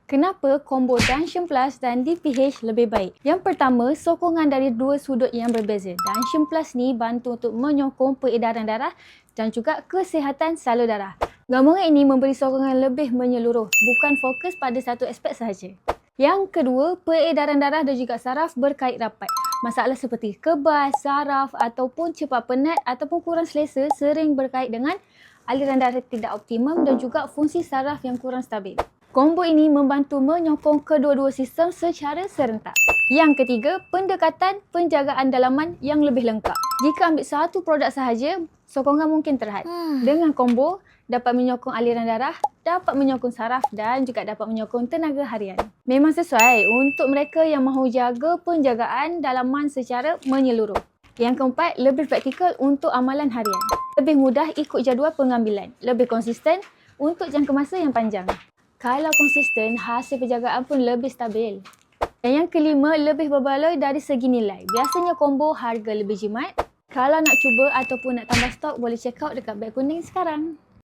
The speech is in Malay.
Kenapa combo Danshin Plus dan DPH lebih baik? Yang pertama, sokongan dari dua sudut yang berbeza. Danshin Plus ni bantu untuk menyokong peredaran darah dan juga kesihatan salur darah. Gabungan ini memberi sokongan lebih menyeluruh, bukan fokus pada satu aspek sahaja. Yang kedua, peredaran darah dan juga saraf berkait rapat. Masalah seperti kebas, saraf ataupun cepat penat ataupun kurang selesa sering berkait dengan aliran darah tidak optimum dan juga fungsi saraf yang kurang stabil. Combo ini membantu menyokong kedua-dua sistem secara serentak. Yang ketiga, pendekatan penjagaan dalaman yang lebih lengkap. Jika ambil satu produk sahaja, sokongan mungkin terhad. Dengan combo, dapat menyokong aliran darah, dapat menyokong saraf dan juga dapat menyokong tenaga harian. Memang sesuai untuk mereka yang mahu jaga penjagaan dalaman secara menyeluruh. Yang keempat, lebih praktikal untuk amalan harian. Lebih mudah ikut jadual pengambilan. Lebih konsisten untuk jangka masa yang panjang. Kalau konsisten, hasil penjagaan pun lebih stabil. Dan yang kelima, lebih berbaloi dari segi nilai. Biasanya combo harga lebih jimat. Kalau nak cuba ataupun nak tambah stok, boleh check out dekat beg kuning sekarang.